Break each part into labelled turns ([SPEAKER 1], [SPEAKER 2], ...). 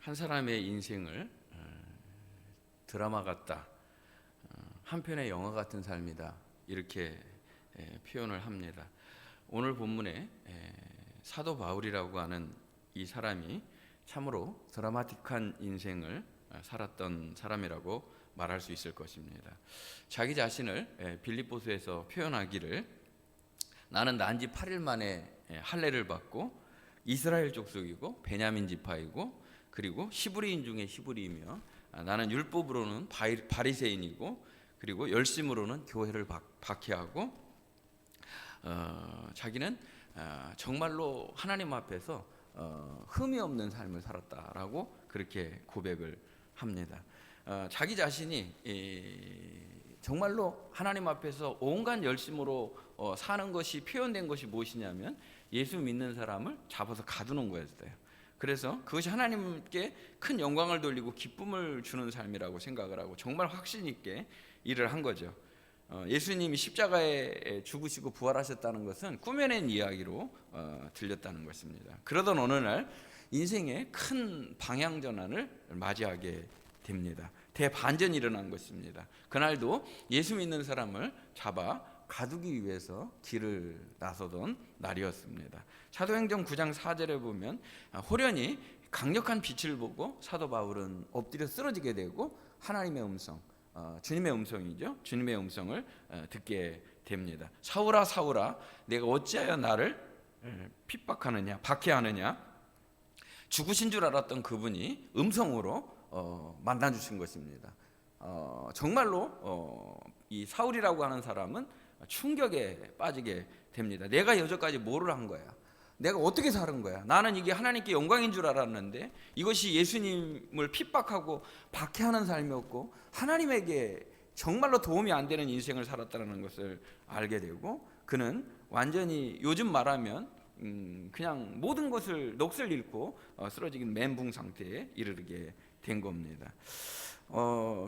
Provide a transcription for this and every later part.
[SPEAKER 1] 한 사람의 인생을 드라마 같다, 한 편의 영화 같은 삶이다, 이렇게 표현을 합니다. 오늘 본문에 사도 바울이라고 하는 이 사람이 참으로 드라마틱한 인생을 살았던 사람이라고 말할 수 있을 것입니다. 자기 자신을 빌립보서에서 표현하기를, 나는 난지 8일 만에 할례를 받고 이스라엘 족속이고 베냐민 지파이고 그리고 히브리인 중에 히브리이며, 나는 율법으로는 바리새인이고 그리고 열심으로는 교회를 박해하고, 자기는 정말로 하나님 앞에서 흠이 없는 삶을 살았다라고 그렇게 고백을 합니다. 자기 자신이 정말로 하나님 앞에서 온갖 열심으로 사는 것이 표현된 것이 무엇이냐면, 예수 믿는 사람을 잡아서 가두는 거였어요. 그래서 그것이 하나님께 큰 영광을 돌리고 기쁨을 주는 삶이라고 생각을 하고 정말 확신 있게 일을 한 거죠. 예수님이 십자가에 죽으시고 부활하셨다는 것은 꾸며낸 이야기로 들렸다는 것입니다. 그러던 어느 날 인생의 큰 방향 전환을 맞이하게 됩니다. 대반전이 일어난 것입니다. 그날도 예수 믿는 사람을 잡아 가두기 위해서 길을 나서던 날이었습니다. 사도행전 9장 4절에 보면, 호련히 강력한 빛을 보고 사도 바울은 엎드려 쓰러지게 되고 하나님의 음성, 주님의 음성이죠. 주님의 음성을 듣게 됩니다. 사울아 사울아, 내가 어찌하여 나를 핍박하느냐, 박해하느냐. 죽으신 줄 알았던 그분이 음성으로 만나주신 것입니다. 정말로 이 사울이라고 하는 사람은 충격에 빠지게 됩니다. 내가 여태까지 뭐를 한 거야? 내가 어떻게 살은 거야? 나는 이게 하나님께 영광인 줄 알았는데 이것이 예수님을 핍박하고 박해하는 삶이었고 하나님에게 정말로 도움이 안 되는 인생을 살았다는 것을 알게 되고, 그는 완전히 요즘 말하면 그냥 모든 것을 넋을 잃고 쓰러진 멘붕 상태에 이르게 된 겁니다.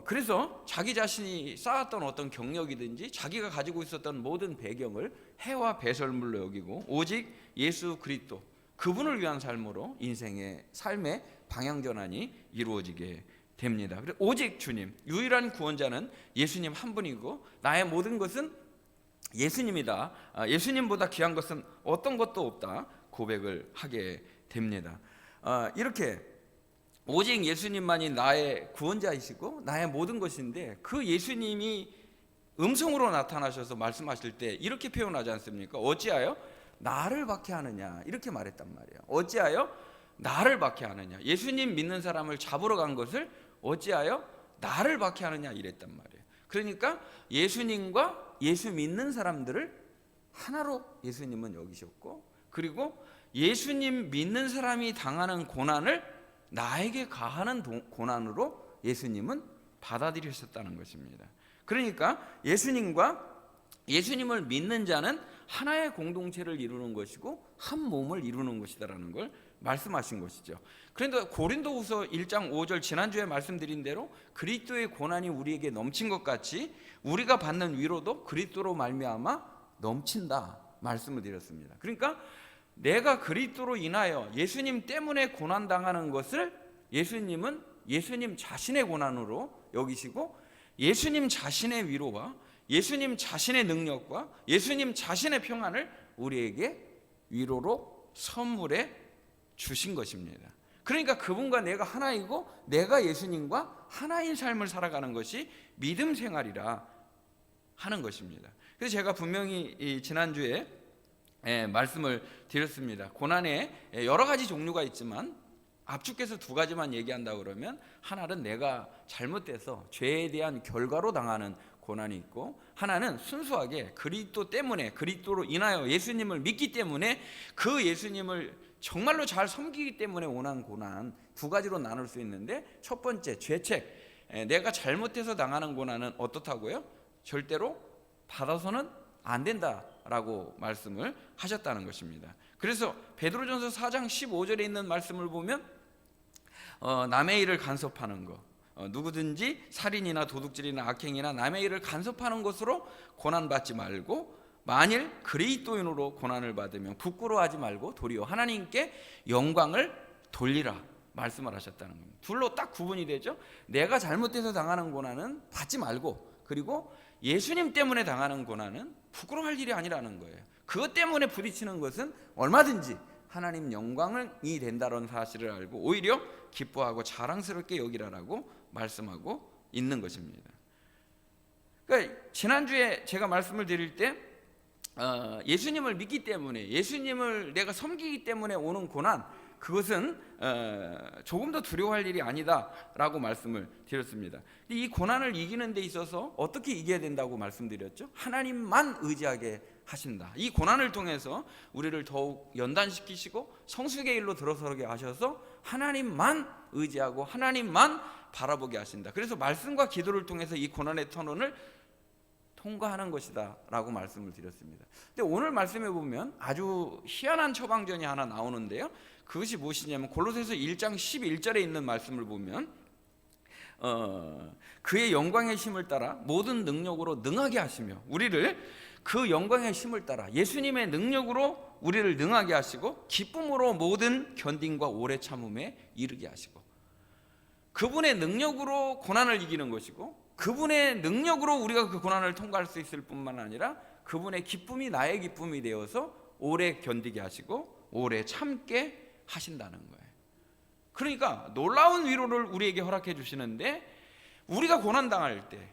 [SPEAKER 1] 그래서 자기 자신이 쌓았던 어떤 경력이든지 자기가 가지고 있었던 모든 배경을 해와 배설물로 여기고 오직 예수 그리스도, 그분을 위한 삶으로 인생의 삶의 방향 전환이 이루어지게 됩니다. 그래서 오직 주님, 유일한 구원자는 예수님 한 분이고 나의 모든 것은 예수님이다, 예수님보다 귀한 것은 어떤 것도 없다 고백을 하게 됩니다. 이렇게 오직 예수님만이 나의 구원자이시고 나의 모든 것인데, 그 예수님이 음성으로 나타나셔서 말씀하실 때 이렇게 표현하지 않습니까? 어찌하여 나를 박해하느냐, 이렇게 말했단 말이에요. 어찌하여 나를 박해하느냐, 예수님 믿는 사람을 잡으러 간 것을 어찌하여 나를 박해하느냐 이랬단 말이에요. 그러니까 예수님과 예수 믿는 사람들을 하나로 예수님은 여기셨고, 그리고 예수님 믿는 사람이 당하는 고난을 나에게 가하는 고난으로 예수님은 받아들이셨다는 것입니다. 그러니까 예수님과 예수님을 믿는 자는 하나의 공동체를 이루는 것이고 한 몸을 이루는 것이다라는 걸 말씀하신 것이죠. 그런데 고린도후서 1장 5절, 지난주에 말씀드린 대로 그리스도의 고난이 우리에게 넘친 것 같이 우리가 받는 위로도 그리스도로 말미암아 넘친다 말씀을 드렸습니다. 그러니까 내가 그리스도로 인하여 예수님 때문에 고난당하는 것을 예수님은 예수님 자신의 고난으로 여기시고, 예수님 자신의 위로와 예수님 자신의 능력과 예수님 자신의 평안을 우리에게 위로로 선물해 주신 것입니다. 그러니까 그분과 내가 하나이고 내가 예수님과 하나인 삶을 살아가는 것이 믿음 생활이라 하는 것입니다. 그래서 제가 분명히 지난주에 말씀을 드렸습니다. 고난에 여러 가지 종류가 있지만 압축해서 두 가지만 얘기한다 그러면, 하나는 내가 잘못돼서 죄에 대한 결과로 당하는 고난이 있고, 하나는 순수하게 그리스도 때문에, 그리스도로 인하여 예수님을 믿기 때문에 그 예수님을 정말로 잘 섬기기 때문에 오는 고난, 두 가지로 나눌 수 있는데, 첫 번째 죄책, 내가 잘못해서 당하는 고난은 어떻다고요? 절대로 받아서는 안 된다라고 말씀을 하셨다는 것입니다. 그래서 베드로전서 4장 15절에 있는 말씀을 보면, 남의 일을 간섭하는 것, 누구든지 살인이나 도둑질이나 악행이나 남의 일을 간섭하는 것으로 고난받지 말고, 만일 그리스도인으로 고난을 받으면 부끄러워하지 말고 도리어 하나님께 영광을 돌리라 말씀을 하셨다는 겁니다. 둘로 딱 구분이 되죠. 내가 잘못돼서 당하는 고난은 받지 말고, 그리고 예수님 때문에 당하는 고난은 부끄러워할 일이 아니라는 거예요. 그것 때문에 부딪히는 것은 얼마든지 하나님 영광이 된다는 사실을 알고 오히려 기뻐하고 자랑스럽게 여기라라고 말씀하고 있는 것입니다. 그러니까 지난주에 제가 말씀을 드릴 때 예수님을 믿기 때문에, 예수님을 내가 섬기기 때문에 오는 고난, 그것은 조금 더 두려워할 일이 아니다라고 말씀을 드렸습니다. 이 고난을 이기는 데 있어서 어떻게 이겨야 된다고 말씀드렸죠? 하나님만 의지하게 하신다. 이 고난을 통해서 우리를 더욱 연단시키시고 성숙의 일로 들어서게 하셔서 하나님만 의지하고 하나님만 바라보게 하신다. 그래서 말씀과 기도를 통해서 이 고난의 터널을 통과하는 것이다 라고 말씀을 드렸습니다. 근데 오늘 말씀에 보면 아주 희한한 처방전이 하나 나오는데요, 그것이 무엇이냐면 골로새서 1장 11절에 있는 말씀을 보면 그의 영광의 힘을 따라 모든 능력으로 능하게 하시며, 우리를 그 영광의 힘을 따라 예수님의 능력으로 우리를 능하게 하시고 기쁨으로 모든 견딘과 오래 참음에 이르게 하시고, 그분의 능력으로 고난을 이기는 것이고, 그분의 능력으로 우리가 그 고난을 통과할 수 있을 뿐만 아니라 그분의 기쁨이 나의 기쁨이 되어서 오래 견디게 하시고 오래 참게 하신다는 거예요. 그러니까 놀라운 위로를 우리에게 허락해 주시는데, 우리가 고난당할 때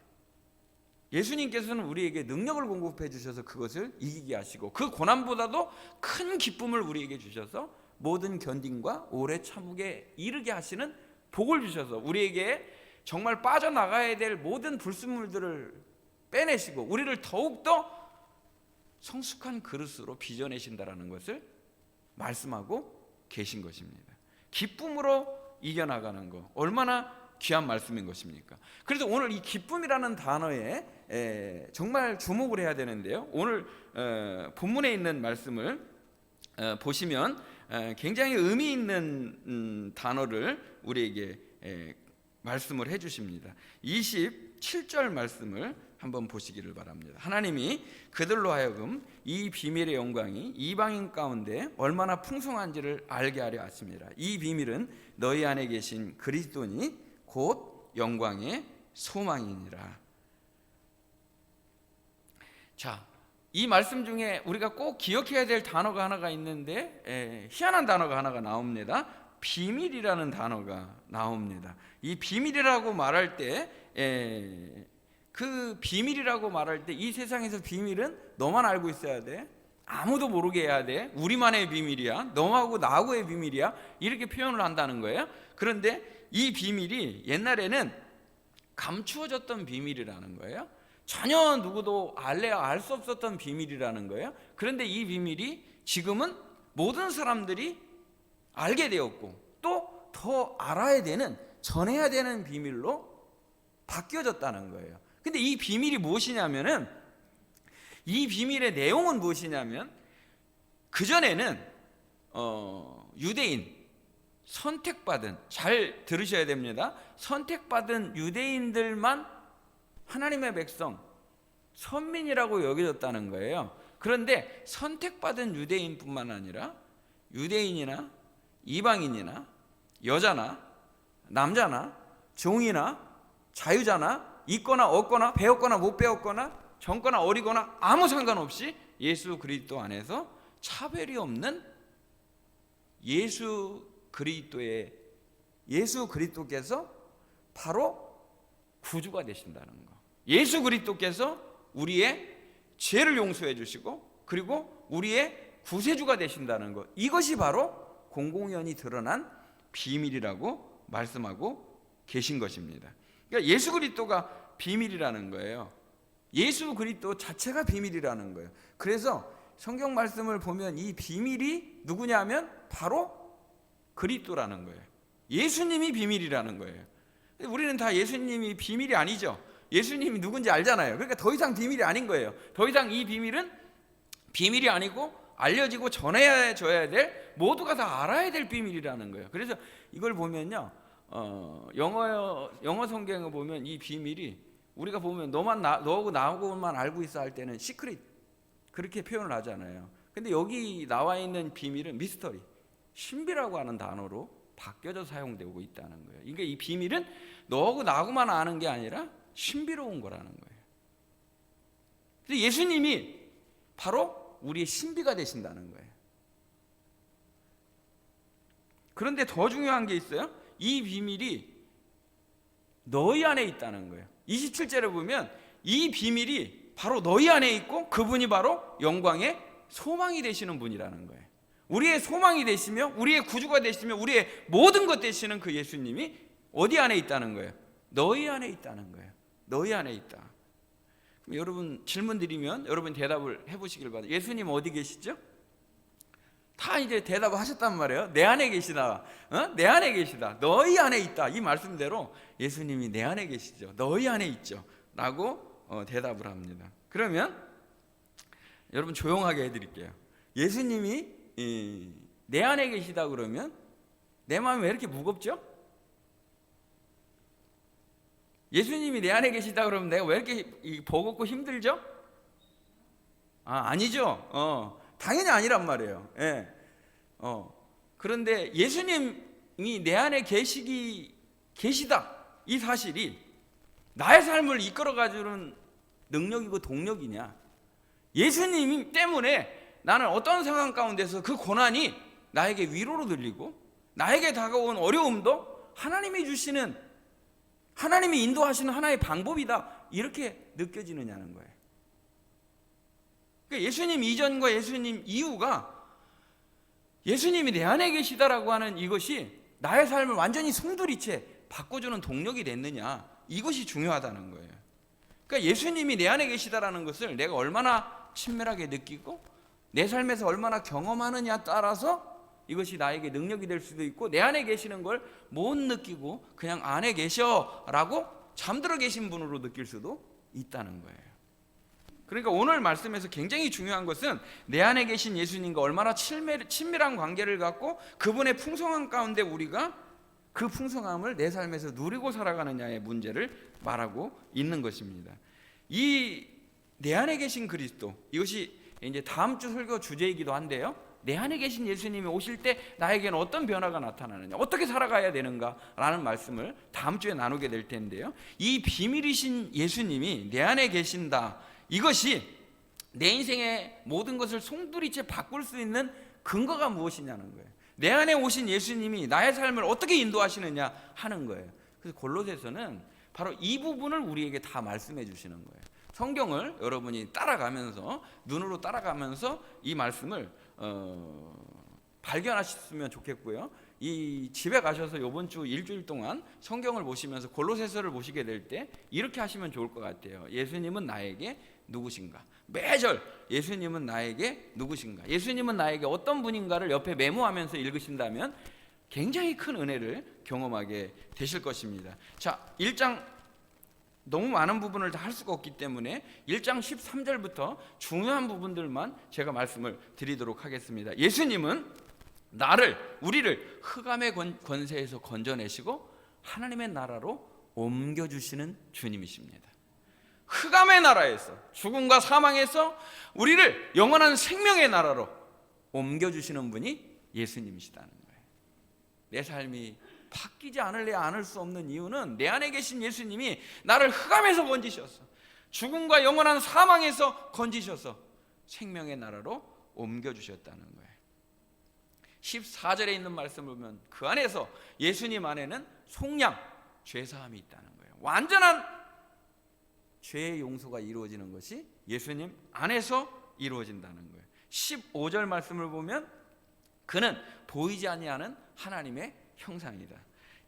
[SPEAKER 1] 예수님께서는 우리에게 능력을 공급해 주셔서 그것을 이기게 하시고, 그 고난보다도 큰 기쁨을 우리에게 주셔서 모든 견딘과 오래 참게 이르게 하시는 복을 주셔서 우리에게 정말 빠져나가야 될 모든 불순물들을 빼내시고 우리를 더욱더 성숙한 그릇으로 빚어내신다라는 것을 말씀하고 계신 것입니다. 기쁨으로 이겨나가는 거, 얼마나 귀한 말씀인 것입니까? 그래서 오늘 이 기쁨이라는 단어에 정말 주목을 해야 되는데요, 오늘 본문에 있는 말씀을 보시면 굉장히 의미 있는 단어를 우리에게 말씀을 해주십니다. 27절 말씀을 한번 보시기를 바랍니다. 하나님이 그들로 하여금 이 비밀의 영광이 이방인 가운데 얼마나 풍성한지를 알게 하려 하십니다. 이 비밀은 너희 안에 계신 그리스도니 곧 영광의 소망이니라. 자, 이 말씀 중에 우리가 꼭 기억해야 될 단어가 하나가 있는데 희한한 단어가 하나가 나옵니다. 비밀이라는 단어가 나옵니다. 이 비밀이라고 말할 때, 그 비밀이라고 말할 때 이 세상에서 비밀은 너만 알고 있어야 돼, 아무도 모르게 해야 돼, 우리만의 비밀이야, 너하고 나하고의 비밀이야, 이렇게 표현을 한다는 거예요. 그런데 이 비밀이 옛날에는 감추어졌던 비밀이라는 거예요. 전혀 누구도 알래야 알 수 없었던 비밀이라는 거예요. 그런데 이 비밀이 지금은 모든 사람들이 알게 되었고 또 더 알아야 되는, 전해야 되는 비밀로 바뀌어졌다는 거예요. 근데 이 비밀이 무엇이냐면은, 이 비밀의 내용은 무엇이냐면, 그전에는 유대인, 선택받은, 잘 들으셔야 됩니다, 선택받은 유대인들만 하나님의 백성, 선민이라고 여겨졌다는 거예요. 그런데 선택받은 유대인뿐만 아니라 유대인이나 이방인이나 여자나 남자나 종이나 자유자나 있거나 없거나 배웠거나 못 배웠거나 젊거나 어리거나 아무 상관없이 예수 그리스도 안에서 차별이 없는 예수 그리스도께서 바로 구주가 되신다는 거. 예수 그리스도께서 우리의 죄를 용서해 주시고 그리고 우리의 구세주가 되신다는 것, 이것이 바로 공공연히 드러난 비밀이라고 말씀하고 계신 것입니다. 그러니까 예수 그리스도가 비밀이라는 거예요. 예수 그리스도 자체가 비밀이라는 거예요. 그래서 성경 말씀을 보면 이 비밀이 누구냐면 바로 그리스도라는 거예요. 예수님이 비밀이라는 거예요. 우리는 다 예수님이 비밀이 아니죠. 예수님이 누군지 알잖아요. 그러니까 더 이상 비밀이 아닌 거예요. 더 이상 이 비밀은 비밀이 아니고 알려지고 전해져야 될, 모두가 다 알아야 될 비밀이라는 거예요. 그래서 이걸 보면요, 영어 성경을 보면 이 비밀이, 우리가 보면 너하고 나하고만 알고 있어 할 때는 시크릿, 그렇게 표현을 하잖아요. 근데 여기 나와 있는 비밀은 미스터리, 신비라고 하는 단어로 바뀌어져 사용되고 있다는 거예요. 그러니까 이 비밀은 너하고 나하고만 아는 게 아니라 신비로운 거라는 거예요. 그래서 예수님이 바로 우리의 신비가 되신다는 거예요. 그런데 더 중요한 게 있어요. 이 비밀이 너희 안에 있다는 거예요. 27절에 보면 이 비밀이 바로 너희 안에 있고 그분이 바로 영광의 소망이 되시는 분이라는 거예요. 우리의 소망이 되시며 우리의 구주가 되시며 우리의 모든 것 되시는 그 예수님이 어디 안에 있다는 거예요? 너희 안에 있다는 거예요. 너희 안에 있다. 그럼 여러분 질문 드리면 여러분 대답을 해보시길 바랍니다. 예수님 어디 계시죠? 다 이제 대답을 하셨단 말이에요. 내 안에 계시다. 내 안에 계시다. 너희 안에 있다. 이 말씀대로 예수님이 내 안에 계시죠. 너희 안에 있죠. 라고 대답을 합니다. 그러면 여러분 조용하게 해드릴게요. 예수님이 내 안에 계시다 그러면 내 마음이 왜 이렇게 무겁죠? 예수님이 내 안에 계시다 그러면 내가 왜 이렇게 버겁고 힘들죠? 아니죠. 당연히 아니란 말이에요. 예. 그런데 예수님이 내 안에 계시다 이 사실이 나의 삶을 이끌어가주는 능력이고 동력이냐? 예수님 때문에 나는 어떤 상황 가운데서 그 고난이 나에게 위로로 들리고 나에게 다가온 어려움도 하나님이 주시는, 하나님이 인도하시는 하나의 방법이다 이렇게 느껴지느냐는 거예요. 그러니까 예수님 이전과 예수님 이후가 예수님이 내 안에 계시다라고 하는 이것이 나의 삶을 완전히 송두리째 바꿔주는 동력이 됐느냐, 이것이 중요하다는 거예요. 그러니까 예수님이 내 안에 계시다라는 것을 내가 얼마나 친밀하게 느끼고 내 삶에서 얼마나 경험하느냐에 따라서 이것이 나에게 능력이 될 수도 있고, 내 안에 계시는 걸 못 느끼고 그냥 안에 계셔라고 잠들어 계신 분으로 느낄 수도 있다는 거예요. 그러니까 오늘 말씀에서 굉장히 중요한 것은 내 안에 계신 예수님과 얼마나 친밀한 관계를 갖고 그분의 풍성함 가운데 우리가 그 풍성함을 내 삶에서 누리고 살아가느냐의 문제를 말하고 있는 것입니다. 이 내 안에 계신 그리스도, 이것이 이제 다음 주 설교 주제이기도 한데요. 내 안에 계신 예수님이 오실 때 나에게는 어떤 변화가 나타나느냐, 어떻게 살아가야 되는가라는 말씀을 다음 주에 나누게 될 텐데요. 이 비밀이신 예수님이 내 안에 계신다, 이것이 내 인생의 모든 것을 송두리째 바꿀 수 있는 근거가 무엇이냐는 거예요. 내 안에 오신 예수님이 나의 삶을 어떻게 인도하시느냐 하는 거예요. 그래서 골로새서는 바로 이 부분을 우리에게 다 말씀해 주시는 거예요. 성경을 여러분이 따라가면서, 눈으로 따라가면서 이 말씀을 발견하셨으면 좋겠고요. 이 집에 가셔서 이번 주 일주일 동안 성경을 보시면서 골로새서를 보시게 될 때 이렇게 하시면 좋을 것 같아요. 예수님은 나에게 누구신가? 매절 예수님은 나에게 누구신가? 예수님은 나에게 어떤 분인가를 옆에 메모하면서 읽으신다면 굉장히 큰 은혜를 경험하게 되실 것입니다. 자, 1장 너무 많은 부분을 다 할 수가 없기 때문에 1장 13절부터 중요한 부분들만 제가 말씀을 드리도록 하겠습니다. 예수님은 우리를 흑암의 권세에서 건져내시고 하나님의 나라로 옮겨주시는 주님이십니다. 흑암의 나라에서, 죽음과 사망에서 우리를 영원한 생명의 나라로 옮겨주시는 분이 예수님이시다는 거예요. 내 삶이 바뀌지 않을 수 없는 이유는 내 안에 계신 예수님이 나를 흑암에서 건지셔서, 죽음과 영원한 사망에서 건지셔서 생명의 나라로 옮겨주셨다는 거예요. 14절에 있는 말씀을 보면 그 안에서, 예수님 안에는 속량, 죄사함이 있다는 거예요. 완전한 죄의 용서가 이루어지는 것이 예수님 안에서 이루어진다는 거예요. 15절 말씀을 보면 그는 보이지 아니하는 하나님의 형상이다.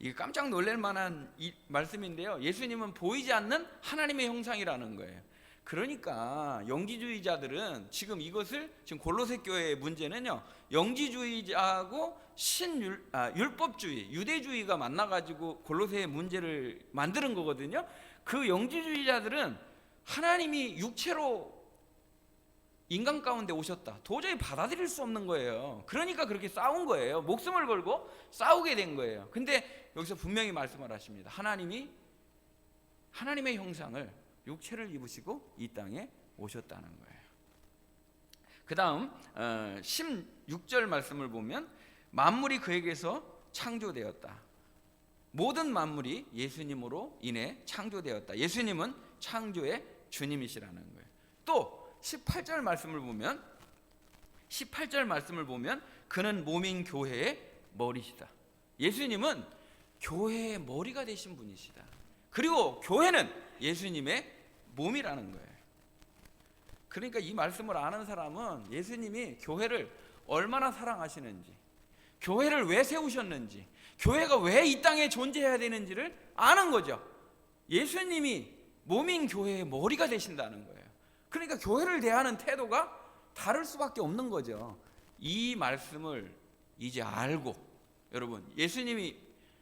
[SPEAKER 1] 이게 깜짝 놀랄 만한 이 말씀인데요. 예수님은 보이지 않는 하나님의 형상이라는 거예요. 그러니까 영지주의자들은 지금 이것을, 지금 골로새 교회의 문제는요, 영지주의자하고 율법주의, 유대주의가 만나가지고 골로새의 문제를 만드는 거거든요. 그 영지주의자들은 하나님이 육체로 인간 가운데 오셨다, 도저히 받아들일 수 없는 거예요. 그러니까 그렇게 싸운 거예요. 목숨을 걸고 싸우게 된 거예요. 근데 여기서 분명히 말씀을 하십니다. 하나님의 형상을, 육체를 입으시고 이 땅에 오셨다는 거예요. 그 다음 16절 말씀을 보면 만물이 그에게서 창조되었다. 모든 만물이 예수님으로 인해 창조되었다. 예수님은 창조의 주님이시라는 거예요. 또 18절 말씀을 보면 그는 몸인 교회의 머리시다. 예수님은 교회의 머리가 되신 분이시다. 그리고 교회는 예수님의 몸이라는 거예요. 그러니까 이 말씀을 아는 사람은 예수님이 교회를 얼마나 사랑하시는지, 교회를 왜 세우셨는지, 교회가 왜 이 땅에 존재해야 되는지를 아는 거죠. 예수님이 몸인 교회의 머리가 되신다는 거예요. 그러니까 교회를 대하는 태도가 다를 수밖에 없는 거죠. 이 말씀을 이제 알고, 여러분, 예수님이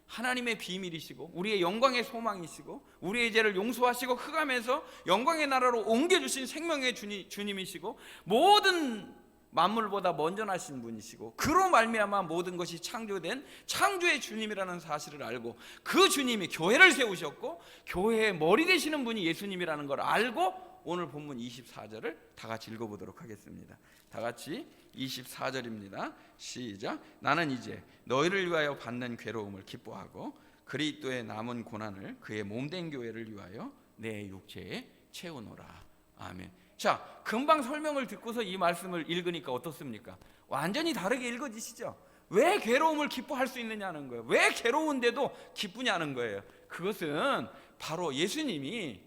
[SPEAKER 1] 하나님의 비밀이시고 우리의 영광의 소망이시고 우리의 죄를 용서하시고 흑암에서 영광의 나라로 옮겨주신 생명의 주님이시고 모든 만물보다 먼저 나신 분이시고 그로 말미암아 모든 것이 창조된 창조의 주님이라는 사실을 알고 그 주님이 교회를 세우셨고 교회의 머리 되시는 분이 예수님이라는 걸 알고 오늘 본문 24절을 다 같이 읽어보도록 하겠습니다. 다 같이 24절입니다. 시작. 나는 이제 너희를 위하여 받는 괴로움을 기뻐하고 그리스도의 남은 고난을 그의 몸된 교회를 위하여 내 육체에 채우노라. 아멘. 자, 금방 설명을 듣고서 이 말씀을 읽으니까 어떻습니까? 완전히 다르게 읽어지시죠? 왜 괴로움을 기뻐할 수 있느냐는 거예요. 왜 괴로운데도 기쁘냐는 거예요. 그것은 바로 예수님의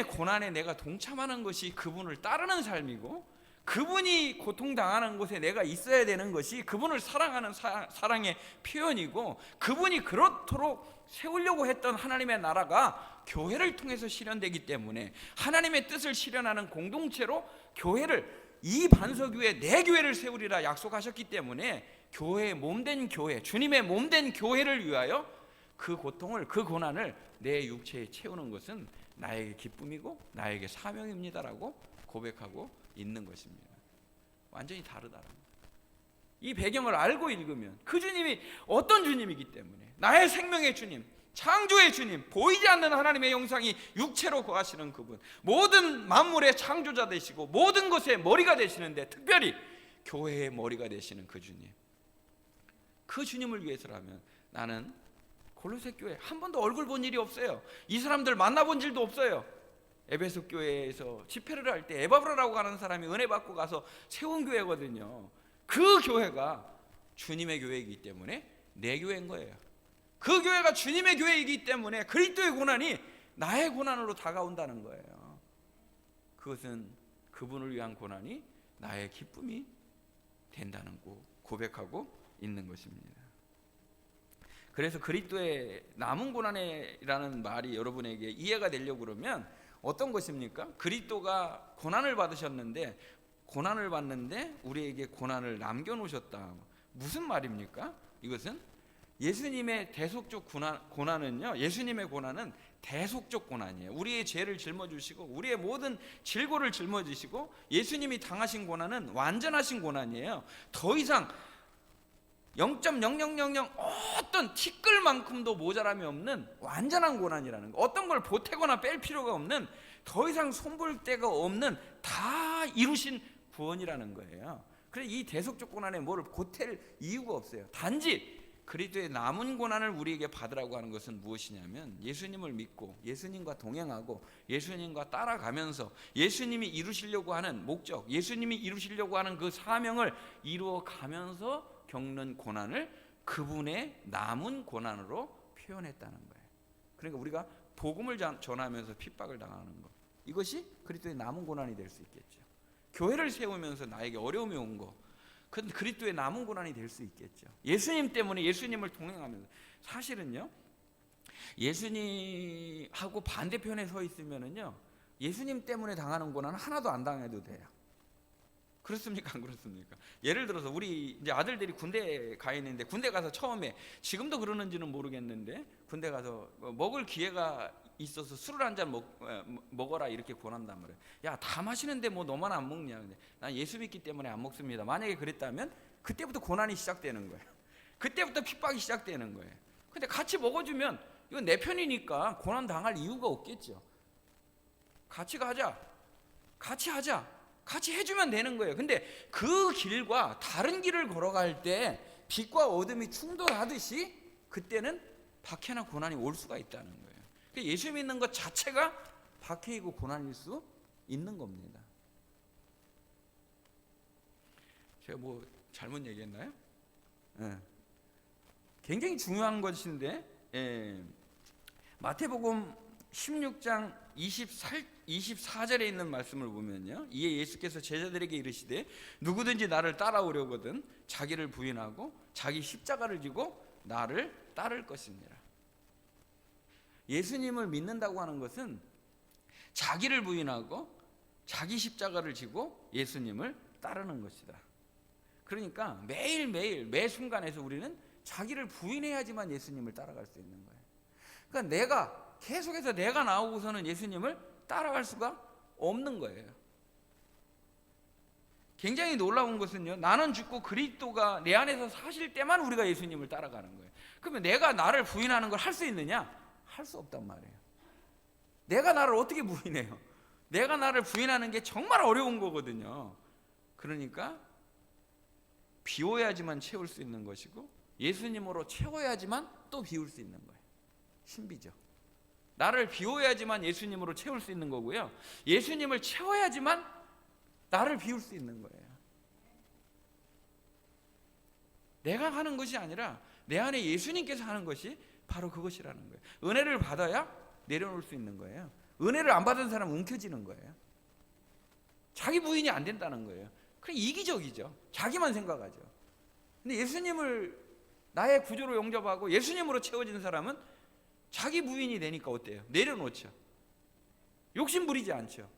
[SPEAKER 1] 고난에 내가 동참하는 것이 그분을 따르는 삶이고 그분이 고통당하는 곳에 내가 있어야 되는 것이 그분을 사랑하는 사랑의 표현이고 그분이 그렇도록 세우려고 했던 하나님의 나라가 교회를 통해서 실현되기 때문에 하나님의 뜻을 실현하는 공동체로 교회를 이 반석 위에 내 교회를 세우리라 약속하셨기 때문에 교회의 몸된 교회, 주님의 몸된 교회를 위하여 그 고통을, 그 고난을 내 육체에 채우는 것은 나에게 기쁨이고 나에게 사명입니다라고 고백하고 있는 것입니다. 완전히 다르다는 거예요. 이 배경을 알고 읽으면 그 주님이 어떤 주님이기 때문에 나의 생명의 주님, 창조의 주님, 보이지 않는 하나님의 형상이 육체로 거하시는 그분, 모든 만물의 창조자 되시고 모든 것의 머리가 되시는데 특별히 교회의 머리가 되시는 그 주님, 그 주님을 위해서라면 나는 골로새 교회 한 번도 얼굴 본 일이 없어요. 이 사람들 만나본 일도 없어요. 에베소 교회에서 집회를 할 때 에바브라라고 하는 사람이 은혜 받고 가서 세운 교회거든요. 그 교회가 주님의 교회이기 때문에 내 교회인 거예요. 그 교회가 주님의 교회이기 때문에 그리스도의 고난이 나의 고난으로 다가온다는 거예요. 그것은 그분을 위한 고난이 나의 기쁨이 된다는 거 고백하고 있는 것입니다. 그래서 그리스도의 남은 고난이라는 말이 여러분에게 이해가 되려고 그러면 어떤 것입니까? 그리스도가 고난을 받으셨는데 고난을 받는데 우리에게 고난을 남겨놓으셨다. 무슨 말입니까? 이것은 예수님의 대속적 고난은요, 예수님의 고난은 대속적 고난이에요. 우리의 죄를 짊어지시고 우리의 모든 질고를 짊어지시고 예수님이 당하신 고난은 완전하신 고난이에요. 더 이상 0.0000 어떤 티끌만큼도 모자람이 없는 완전한 고난이라는 거. 어떤 걸 보태거나 뺄 필요가 없는, 더 이상 손볼 데가 없는 다 이루신 구원이라는 거예요. 그래서 이 대속적 고난에 뭐를 보탤 이유가 없어요. 단지 그리스도의 남은 고난을 우리에게 받으라고 하는 것은 무엇이냐면 예수님을 믿고 예수님과 동행하고 예수님과 따라가면서 예수님이 이루시려고 하는 목적, 예수님이 이루시려고 하는 그 사명을 이루어가면서 겪는 고난을 그분의 남은 고난으로 표현했다는 거예요. 그러니까 우리가 복음을 전하면서 핍박을 당하는 것, 이것이 그리스도의 남은 고난이 될 수 있겠죠. 교회를 세우면서 나에게 어려움이 온 거, 그건 그리스도의 남은 고난이 될 수 있겠죠. 예수님 때문에 예수님을 동행하면서, 사실은요, 예수님하고 반대편에 서 있으면은요, 예수님 때문에 당하는 고난은 하나도 안 당해도 돼요. 그렇습니까? 안 그렇습니까? 예를 들어서 우리 이제 아들들이 군대에 가 있는데, 군대 가서 처음에, 지금도 그러는지는 모르겠는데, 군대 가서 먹을 기회가 있어서 술을 한 잔 먹어라 이렇게 권한단 말이에요. 야, 다 마시는데 뭐 너만 안 먹냐? 근데 난 예수 믿기 때문에 안 먹습니다. 만약에 그랬다면 그때부터 고난이 시작되는 거예요. 그때부터 핍박이 시작되는 거예요. 근데 같이 먹어주면 이건 내 편이니까 고난 당할 이유가 없겠죠. 같이 가자, 같이 하자, 같이 해주면 되는 거예요. 근데 그 길과 다른 길을 걸어갈 때 빛과 어둠이 충돌하듯이 그때는 박해나 고난이 올 수가 있다는 거예요. 그러니까 예수 믿는 것 자체가 박해이고 고난일 수 있는 겁니다. 제가 뭐 잘못 얘기했나요? 굉장히 중요한 것인데, 마태복음 16장 24절에 있는 말씀을 보면요, 이에 예수께서 제자들에게 이르시되 누구든지 나를 따라오려거든 자기를 부인하고 자기 십자가를 지고 나를 따를 것입니다. 예수님을 믿는다고 하는 것은 자기를 부인하고 자기 십자가를 지고 예수님을 따르는 것이다. 그러니까 매일매일 매 순간에서 우리는 자기를 부인해야지만 예수님을 따라갈 수 있는 거예요. 그러니까 내가 계속해서 내가 나오고서는 예수님을 따라갈 수가 없는 거예요. 굉장히 놀라운 것은요, 나는 죽고 그리스도가 내 안에서 사실 때만 우리가 예수님을 따라가는 거예요. 그러면 내가 나를 부인하는 걸 할 수 있느냐? 할 수 없단 말이에요. 내가 나를 어떻게 부인해요? 내가 나를 부인하는 게 정말 어려운 거거든요. 그러니까 비워야지만 채울 수 있는 것이고 예수님으로 채워야지만 또 비울 수 있는 거예요. 신비죠. 나를 비워야지만 예수님으로 채울 수 있는 거고요, 예수님을 채워야지만 나를 비울 수 있는 거예요. 내가 하는 것이 아니라 내 안에 예수님께서 하는 것이 바로 그것이라는 거예요. 은혜를 받아야 내려놓을 수 있는 거예요. 은혜를 안 받은 사람은 움켜쥐는 거예요. 자기 부인이 안 된다는 거예요. 그럼 이기적이죠. 자기만 생각하죠. 근데 예수님을 나의 구조로 영접하고 예수님으로 채워진 사람은 자기 부인이 되니까 어때요? 내려놓죠. 욕심 부리지 않죠.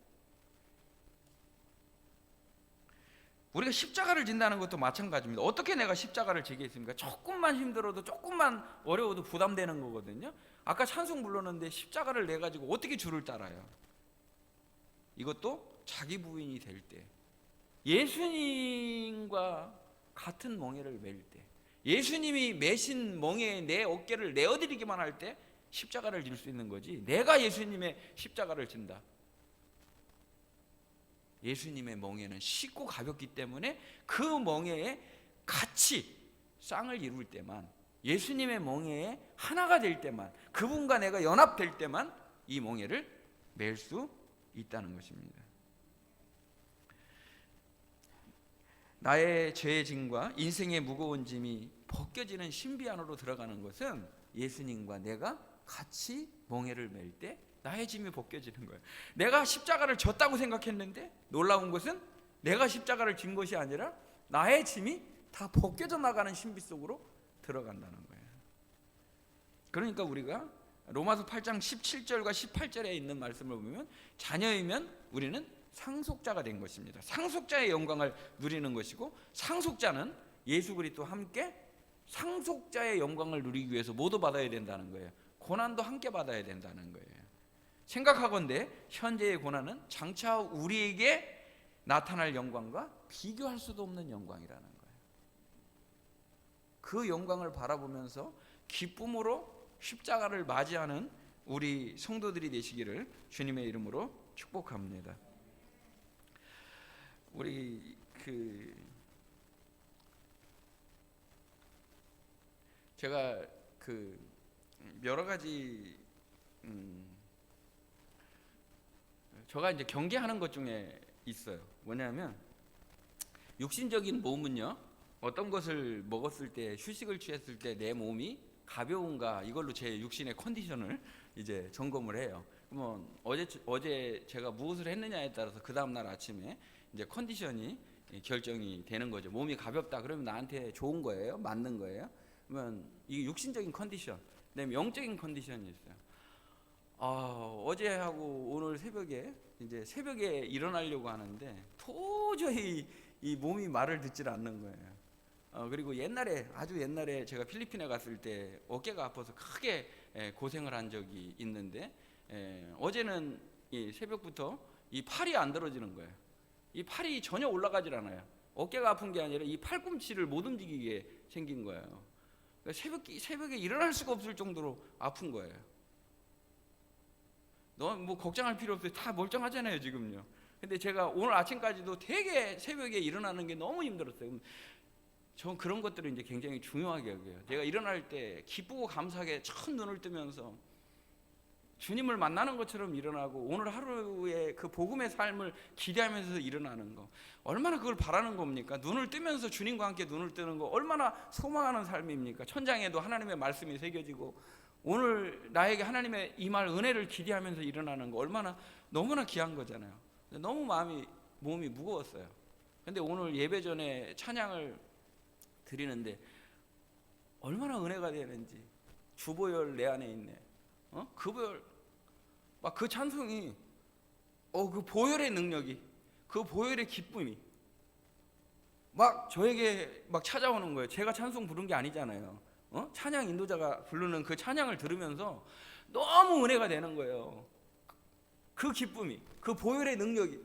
[SPEAKER 1] 우리가 십자가를 진다는 것도 마찬가지입니다. 어떻게 내가 십자가를 지겠습니까? 조금만 힘들어도 조금만 어려워도 부담되는 거거든요. 아까 찬송 불렀는데 십자가를 내가지고 어떻게 주를 따라요? 이것도 자기 부인이 될 때, 예수님과 같은 멍에를 매일 때, 예수님이 매신 멍에에 내 어깨를 내어드리기만 할 때 십자가를 질 수 있는 거지, 내가 예수님의 십자가를 진다, 예수님의 멍에는 쉽고 가볍기 때문에 그 멍에에 같이 쌍을 이룰 때만, 예수님의 멍에에 하나가 될 때만, 그분과 내가 연합될 때만 이 멍에를 맬 수 있다는 것입니다. 나의 죄의 짐과 인생의 무거운 짐이 벗겨지는 신비 안으로 들어가는 것은 예수님과 내가 같이 멍에를 맬 때 나의 짐이 벗겨지는 거예요. 내가 십자가를 졌다고 생각했는데 놀라운 것은 내가 십자가를 진 것이 아니라 나의 짐이 다 벗겨져 나가는 신비 속으로 들어간다는 거예요. 그러니까 우리가 로마서 8장 17절과 18절에 있는 말씀을 보면 자녀이면 우리는 상속자가 된 것입니다. 상속자의 영광을 누리는 것이고, 상속자는 예수 그리스도와 함께 상속자의 영광을 누리기 위해서 모두 받아야 된다는 거예요. 고난도 함께 받아야 된다는 거예요. 생각하건대 현재의 고난은 장차 우리에게 나타날 영광과 비교할 수도 없는 영광이라는 거예요. 그 영광을 바라보면서 기쁨으로 십자가를 맞이하는 우리 성도들이 되시기를 주님의 이름으로 축복합니다. 우리 제가 여러 가지 제가 이제 경계하는 것 중에 있어요. 뭐냐면 육신적인 몸은요, 어떤 것을 먹었을 때, 휴식을 취했을 때 내 몸이 가벼운가, 이걸로 제 육신의 컨디션을 이제 점검을 해요. 그러면 어제 제가 무엇을 했느냐에 따라서 그 다음 날 아침에 이제 컨디션이 결정이 되는 거죠. 몸이 가볍다 그러면 나한테 좋은 거예요, 맞는 거예요. 그러면 이게 육신적인 컨디션, 그다음에 영적인 컨디션이 있어요. 어제하고 오늘 새벽에 일어나려고 하는데 도저히 이 몸이 말을 듣질 않는 거예요. 그리고 아주 옛날에 제가 필리핀에 갔을 때 어깨가 아파서 크게 고생을 한 적이 있는데, 어제는 이 새벽부터 이 팔이 안 들어지는 거예요. 이 팔이 전혀 올라가질 않아요. 어깨가 아픈 게 아니라 이 팔꿈치를 못 움직이게 생긴 거예요. 그러니까 새벽에 일어날 수가 없을 정도로 아픈 거예요. 너 뭐 걱정할 필요 없어요. 다 멀쩡하잖아요 지금요. 근데 제가 오늘 아침까지도 되게 새벽에 일어나는 게 너무 힘들었어요. 전 그런 것들을 이제 굉장히 중요하게 여겨요. 제가 일어날 때 기쁘고 감사하게 첫 눈을 뜨면서 주님을 만나는 것처럼 일어나고 오늘 하루의 그 복음의 삶을 기대하면서 일어나는 거, 얼마나 그걸 바라는 겁니까? 눈을 뜨면서 주님과 함께 눈을 뜨는 거 얼마나 소망하는 삶입니까? 천장에도 하나님의 말씀이 새겨지고 오늘 나에게 하나님의 임할 은혜를 기대하면서 일어나는 거 얼마나 너무나 귀한 거잖아요. 너무 몸이 무거웠어요. 근데 오늘 예배 전에 찬양을 드리는데 얼마나 은혜가 되는지, 주보혈 내 안에 있네, 그 보혈, 막 그 찬송이, 그 보혈의 능력이, 그 보혈의 기쁨이 막 저에게 막 찾아오는 거예요. 제가 찬송 부른 게 아니잖아요. 찬양 인도자가 부르는 그 찬양을 들으면서 너무 은혜가 되는 거예요. 그 기쁨이, 그 보혈의 능력이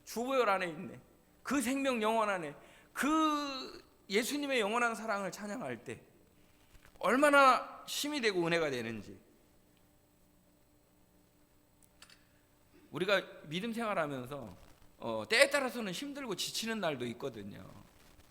[SPEAKER 1] 주보혈 안에 있네, 그 생명 영원 안에, 그 예수님의 영원한 사랑을 찬양할 때 얼마나 힘이 되고 은혜가 되는지. 우리가 믿음 생활하면서 때에 따라서는 힘들고 지치는 날도 있거든요.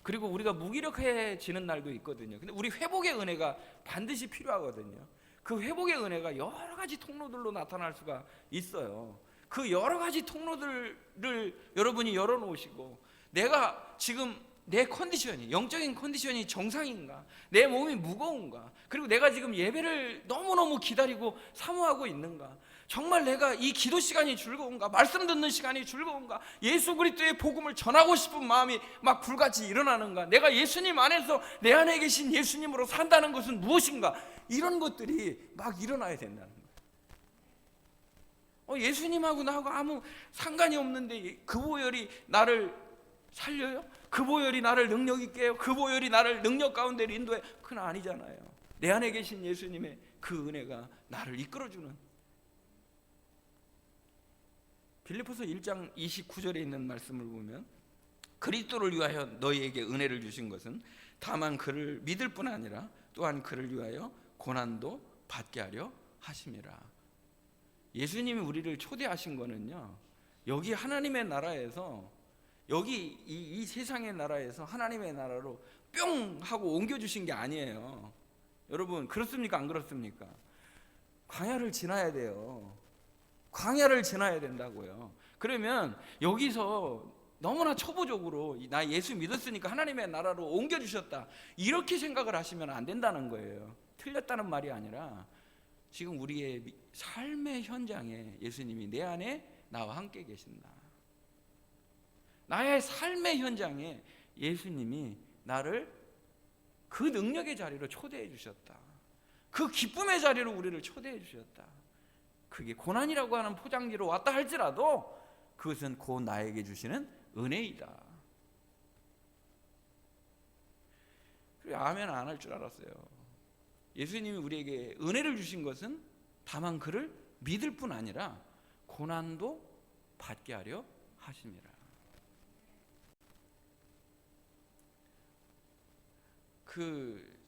[SPEAKER 1] 그리고 우리가 무기력해지는 날도 있거든요. 근데 우리 회복의 은혜가 반드시 필요하거든요. 그 회복의 은혜가 여러 가지 통로들로 나타날 수가 있어요. 그 여러 가지 통로들을 여러분이 열어놓으시고, 내가 지금 내 컨디션이, 영적인 컨디션이 정상인가, 내 몸이 무거운가, 그리고 내가 지금 예배를 너무너무 기다리고 사모하고 있는가, 정말 내가 이 기도 시간이 즐거운가, 말씀 듣는 시간이 즐거운가, 예수 그리스도의 복음을 전하고 싶은 마음이 막 불같이 일어나는가, 내가 예수님 안에서 내 안에 계신 예수님으로 산다는 것은 무엇인가, 이런 것들이 막 일어나야 된다는 거예요. 예수님하고 나하고 아무 상관이 없는데 그 보혈이 나를 살려요? 그 보혈이 나를 능력 있게 해요? 그 보혈이 나를 능력 가운데 인도해? 그건 아니잖아요. 내 안에 계신 예수님의 그 은혜가 나를 이끌어주는. 빌립보서 1장 29절에 있는 말씀을 보면, 그리스도를 위하여 너희에게 은혜를 주신 것은 다만 그를 믿을 뿐 아니라 또한 그를 위하여 고난도 받게 하려 하심이라. 예수님이 우리를 초대하신 거는요, 여기 하나님의 나라에서, 여기 이 세상의 나라에서 하나님의 나라로 뿅 하고 옮겨주신 게 아니에요. 여러분 그렇습니까? 안 그렇습니까? 광야를 지나야 돼요. 광야를 지나야 된다고요. 그러면 여기서 너무나 초보적으로 나 예수 믿었으니까 하나님의 나라로 옮겨주셨다, 이렇게 생각을 하시면 안 된다는 거예요. 틀렸다는 말이 아니라 지금 우리의 삶의 현장에 예수님이 내 안에 나와 함께 계신다. 나의 삶의 현장에 예수님이 나를 그 능력의 자리로 초대해 주셨다. 그 기쁨의 자리로 우리를 초대해 주셨다. 그게 고난이라고 하는 포장지로 왔다 할지라도 그것은 곧 나에게 주시는 은혜이다. 그래, 아멘 안 할 줄 알았어요. 예수님이 우리에게 은혜를 주신 것은 다만 그를 믿을 뿐 아니라 고난도 받게 하려 하심이라.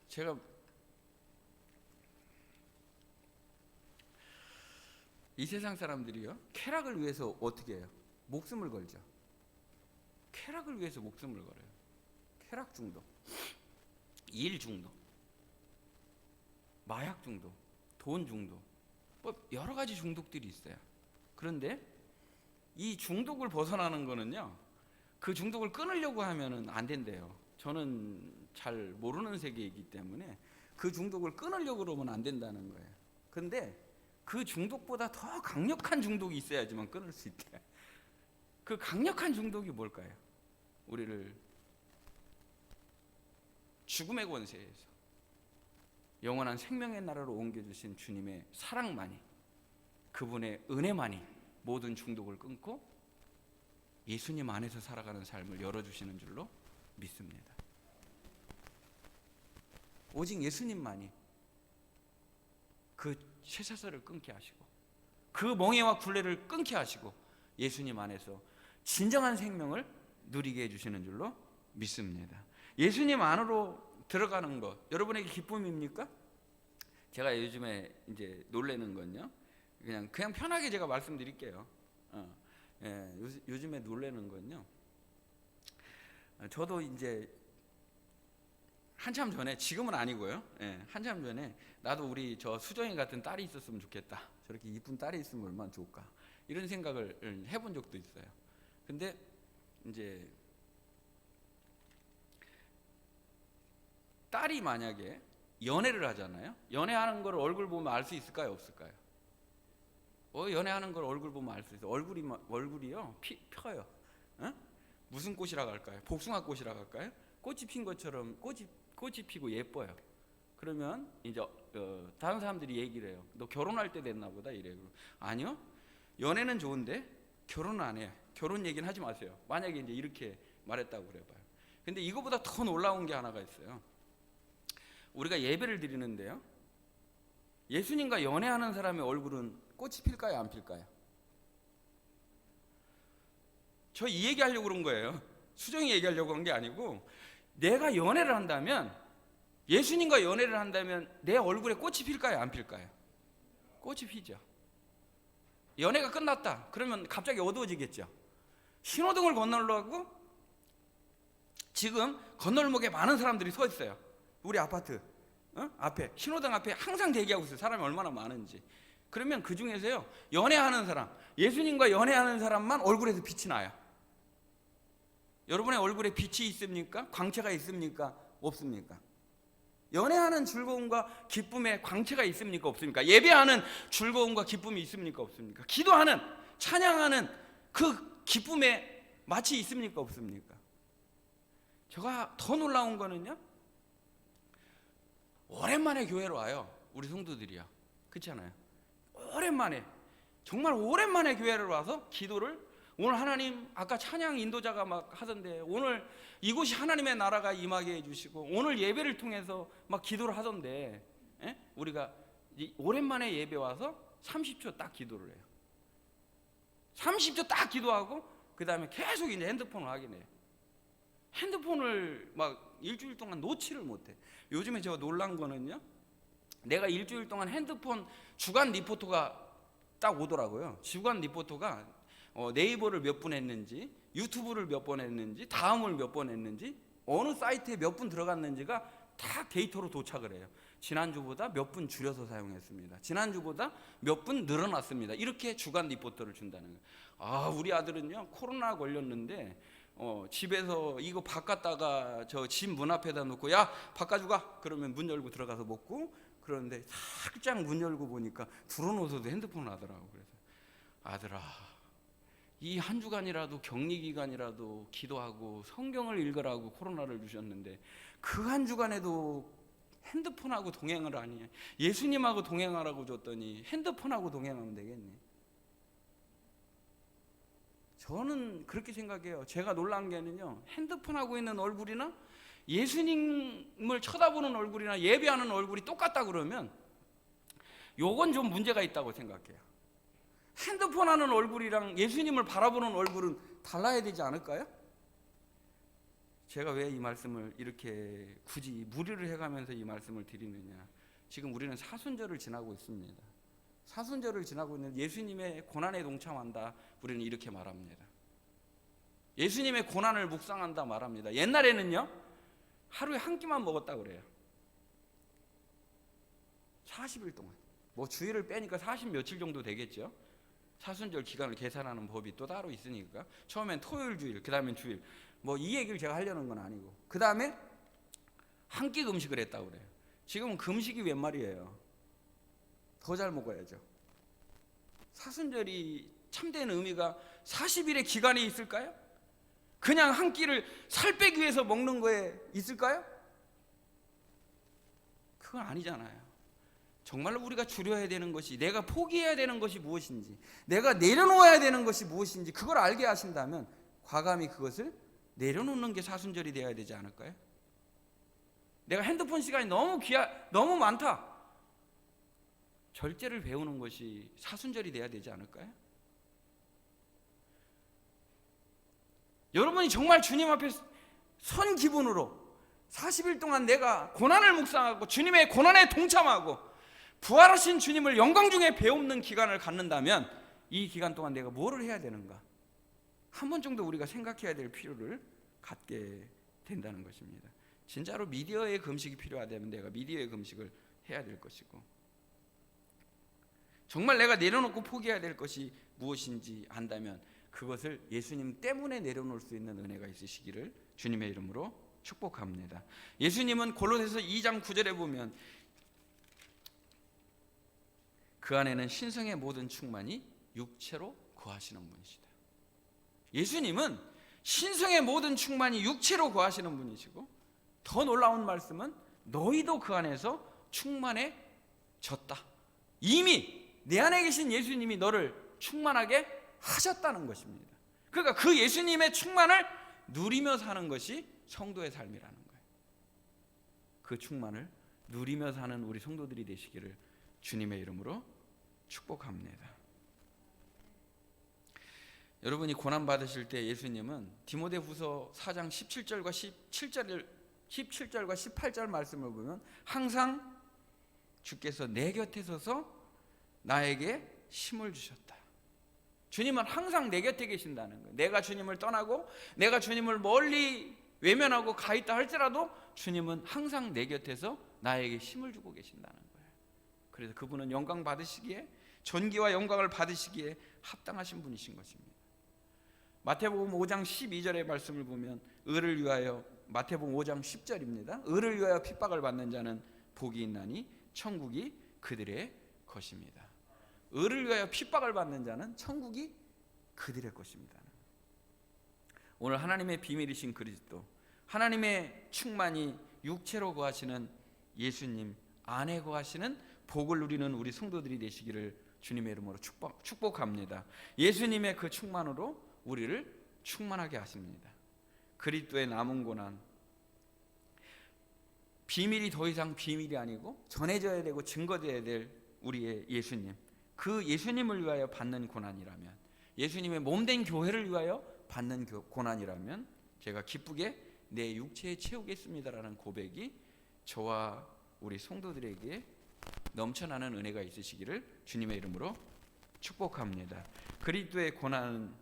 [SPEAKER 1] 제가 이 세상 사람들이요, 쾌락을 위해서 어떻게 해요? 목숨을 걸죠. 쾌락을 위해서 목숨을 걸어요. 쾌락 중독, 일 중독, 마약 중독, 돈 중독, 여러 가지 중독들이 있어요. 그런데 이 중독을 벗어나는 거는요, 그 중독을 끊으려고 하면은 안 된대요. 저는 잘 모르는 세계이기 때문에 그 중독을 끊으려고 그러면 안 된다는 거예요. 근데 그 중독보다 더 강력한 중독이 있어야지만 끊을 수 있대. 그 강력한 중독이 뭘까요? 우리를 죽음의 권세에서 영원한 생명의 나라로 옮겨주신 주님의 사랑만이, 그분의 은혜만이 모든 중독을 끊고 예수님 안에서 살아가는 삶을 열어주시는 줄로 믿습니다. 오직 예수님만이 그 쇠사슬을 끊게 하시고 그 멍에와 굴레를 끊게 하시고 예수님 안에서 진정한 생명을 누리게 해주시는 줄로 믿습니다. 예수님 안으로 들어가는 것, 여러분에게 기쁨입니까? 제가 요즘에 이제 놀라는 건요, 그냥 편하게 제가 말씀드릴게요. 요즘에 놀라는 건요, 저도 이제 한참 전에, 지금은 아니고요. 예, 한참 전에 나도 우리 저 수정이 같은 딸이 있었으면 좋겠다. 저렇게 이쁜 딸이 있으면 얼마나 좋을까. 이런 생각을 해본 적도 있어요. 근데 이제 딸이 만약에 연애를 하잖아요. 연애하는 걸 얼굴 보면 알 수 있을까요, 없을까요? 연애하는 걸 얼굴 보면 알 수 있어요. 얼굴이요 펴요. 어? 무슨 꽃이라고 할까요? 복숭아 꽃이라고 할까요? 꽃이 핀 것처럼 꽃이 피고 예뻐요. 그러면 이제 다른 사람들이 얘기를 해요. 너 결혼할 때 됐나 보다 이래요. 아니요, 연애는 좋은데 결혼은 안 해요. 결혼 얘기는 하지 마세요. 만약에 이제 이렇게 말했다고 그래봐요. 근데 이거보다 더 놀라운 게 하나가 있어요. 우리가 예배를 드리는데요, 예수님과 연애하는 사람의 얼굴은 꽃이 필까요, 안 필까요? 저 이 얘기하려고 그런 거예요. 수정이 얘기하려고 한 게 아니고, 내가 연애를 한다면, 예수님과 연애를 한다면 내 얼굴에 꽃이 필까요, 안 필까요? 꽃이 피죠. 연애가 끝났다 그러면 갑자기 어두워지겠죠. 신호등을 건너려고 지금 건널목에 많은 사람들이 서 있어요. 우리 아파트 앞에, 신호등 앞에 항상 대기하고 있어요. 사람이 얼마나 많은지. 그러면 그 중에서요, 연애하는 사람, 예수님과 연애하는 사람만 얼굴에서 빛이 나요. 여러분의 얼굴에 빛이 있습니까? 광채가 있습니까? 없습니까? 연애하는 즐거움과 기쁨에 광채가 있습니까? 없습니까? 예배하는 즐거움과 기쁨이 있습니까? 없습니까? 기도하는, 찬양하는 그 기쁨에 맛이 있습니까? 없습니까? 제가 더 놀라운 거는요, 오랜만에 교회로 와요. 우리 성도들이요. 그렇잖아요. 오랜만에, 정말 오랜만에 교회를 와서 기도를, 오늘 하나님, 아까 찬양 인도자가 막 하던데, 오늘 이곳이 하나님의 나라가 임하게 해주시고 오늘 예배를 통해서 막 기도를 하던데, 우리가 오랜만에 예배 와서 30초 딱 기도를 해요. 30초 딱 기도하고 그 다음에 계속 이제 핸드폰을 확인해요. 핸드폰을 막 일주일 동안 놓지를 못해. 요즘에 제가 놀란 거는요, 내가 일주일 동안 핸드폰 주간 리포터가 딱 오더라고요. 주간 리포터가 네이버를 몇 분 했는지, 유튜브를 몇 번 했는지, 다음을 몇 번 했는지, 어느 사이트에 몇 분 들어갔는지가 다 데이터로 도착을 해요. 지난주보다 몇 분 줄여서 사용했습니다. 지난주보다 몇 분 늘어났습니다. 이렇게 주간 리포터를 준다는 거예요. 우리 아들은요, 코로나 걸렸는데 집에서 이거 바꿨다가 저 집 문 앞에다 놓고, 야 바꿔주 가, 그러면 문 열고 들어가서 먹고, 그런데 살짝 문 열고 보니까 들어놓아서도 핸드폰을 하더라고. 그래서 아들아, 이 한 주간이라도 격리 기간이라도 기도하고 성경을 읽으라고 코로나를 주셨는데 그 한 주간에도 핸드폰하고 동행을 하니, 예수님하고 동행하라고 줬더니 핸드폰하고 동행하면 되겠니? 저는 그렇게 생각해요. 제가 놀란 게는요, 핸드폰하고 있는 얼굴이나 예수님을 쳐다보는 얼굴이나 예배하는 얼굴이 똑같다 그러면 요건 좀 문제가 있다고 생각해요. 핸드폰 하는 얼굴이랑 예수님을 바라보는 얼굴은 달라야 되지 않을까요? 제가 왜 이 말씀을 이렇게 굳이 무리를 해가면서 이 말씀을 드리느냐, 지금 우리는 사순절을 지나고 있습니다. 사순절을 지나고 있는 예수님의 고난에 동참한다, 우리는 이렇게 말합니다. 예수님의 고난을 묵상한다 말합니다. 옛날에는요, 하루에 한 끼만 먹었다 그래요. 40일 동안, 뭐 주일을 빼니까 40 며칠 정도 되겠죠. 사순절 기간을 계산하는 법이 또 따로 있으니까 처음엔 토요일 주일, 그 다음엔 주일, 뭐 이 얘기를 제가 하려는 건 아니고, 그 다음에 한 끼 금식을 했다고 그래요. 지금은 금식이 웬 말이에요. 더 잘 먹어야죠. 사순절이 참된 의미가 40일의 기간이 있을까요? 그냥 한 끼를 살 빼기 위해서 먹는 거에 있을까요? 그건 아니잖아요. 정말로 우리가 줄여야 되는 것이, 내가 포기해야 되는 것이 무엇인지, 내가 내려놓아야 되는 것이 무엇인지 그걸 알게 하신다면 과감히 그것을 내려놓는 게 사순절이 되어야 되지 않을까요? 내가 핸드폰 시간이 너무 많다, 절제를 배우는 것이 사순절이 돼야 되지 않을까요? 여러분이 정말 주님 앞에 선 기분으로 40일 동안 내가 고난을 묵상하고 주님의 고난에 동참하고 부활하신 주님을 영광 중에 배우는 기간을 갖는다면 이 기간 동안 내가 뭐를 해야 되는가, 한 번 정도 우리가 생각해야 될 필요를 갖게 된다는 것입니다. 진짜로 미디어의 금식이 필요하다면 내가 미디어의 금식을 해야 될 것이고, 정말 내가 내려놓고 포기해야 될 것이 무엇인지 안다면 그것을 예수님 때문에 내려놓을 수 있는 은혜가 있으시기를 주님의 이름으로 축복합니다. 예수님은 골로새서 2장 9절에 보면 그 안에는 신성의 모든 충만이 육체로 거하시는 분이시다. 예수님은 신성의 모든 충만이 육체로 거하시는 분이시고, 더 놀라운 말씀은 너희도 그 안에서 충만해졌다. 이미 내 안에 계신 예수님이 너를 충만하게 하셨다는 것입니다. 그러니까 그 예수님의 충만을 누리며 사는 것이 성도의 삶이라는 거예요. 그 충만을 누리며 사는 우리 성도들이 되시기를 주님의 이름으로 축복합니다. 여러분이 고난 받으실 때 예수님은 디모데후서 4장 17절과 18절 말씀을 보면 항상 주께서 내 곁에 서서 나에게 힘을 주셨다. 주님은 항상 내 곁에 계신다는 거예요. 내가 주님을 떠나고 내가 주님을 멀리 외면하고 가 있다 할지라도 주님은 항상 내 곁에서 나에게 힘을 주고 계신다는 거예요. 그래서 그분은 영광 받으시기에, 존귀와 영광을 받으시기에 합당하신 분이신 것입니다. 마태복음 5장 12절의 말씀을 보면 의를 위하여, 마태복음 5장 10절입니다. 의를 위하여 핍박을 받는 자는 복이 있나니 천국이 그들의 것입니다. 의를 위하여 핍박을 받는 자는 천국이 그들의 것입니다. 오늘 하나님의 비밀이신 그리스도, 하나님의 충만이 육체로 거하시는 예수님 안에 거하시는 복을 누리는 우리 성도들이 되시기를 주님의 이름으로 축복합니다. 예수님의 그 충만으로 우리를 충만하게 하십니다. 그리스도의 남은 고난, 비밀이 더 이상 비밀이 아니고 전해져야 되고 증거되어야 될 우리의 예수님, 그 예수님을 위하여 받는 고난이라면, 예수님의 몸된 교회를 위하여 받는 고난이라면 제가 기쁘게 내 육체에 채우겠습니다라는 고백이 저와 우리 성도들에게 넘쳐나는 은혜가 있으시기를 주님의 이름으로 축복합니다. 그리스도의 고난은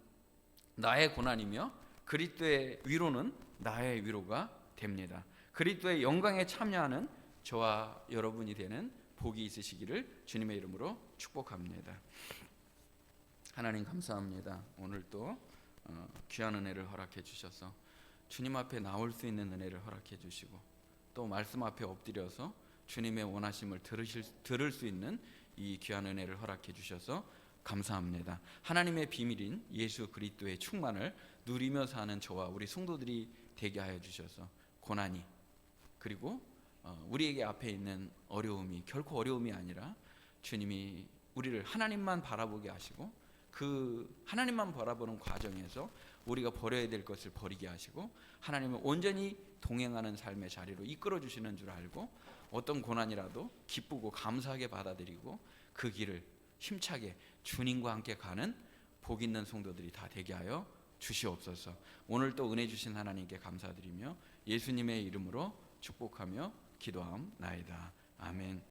[SPEAKER 1] 나의 고난이며 그리스도의 위로는 나의 위로가 됩니다. 그리스도의 영광에 참여하는 저와 여러분이 되는 복이 있으시기를 주님의 이름으로 축복합니다. 하나님 감사합니다. 오늘 또 귀한 은혜를 허락해 주셔서 주님 앞에 나올 수 있는 은혜를 허락해 주시고, 또 말씀 앞에 엎드려서 주님의 원하심을 들을 수 있는 이 귀한 은혜를 허락해 주셔서 감사합니다. 하나님의 비밀인 예수 그리스도의 충만을 누리며 사는 저와 우리 성도들이 되게 하여 주셔서 고난이, 그리고 우리에게 앞에 있는 어려움이 결코 어려움이 아니라 주님이 우리를 하나님만 바라보게 하시고, 그 하나님만 바라보는 과정에서 우리가 버려야 될 것을 버리게 하시고 하나님을 온전히 동행하는 삶의 자리로 이끌어 주시는 줄 알고, 어떤 고난이라도 기쁘고 감사하게 받아들이고 그 길을 힘차게 주님과 함께 가는 복 있는 성도들이 다 되게 하여 주시옵소서. 오늘 또 은혜 주신 하나님께 감사드리며 예수님의 이름으로 축복하며 기도함나이다. 아멘.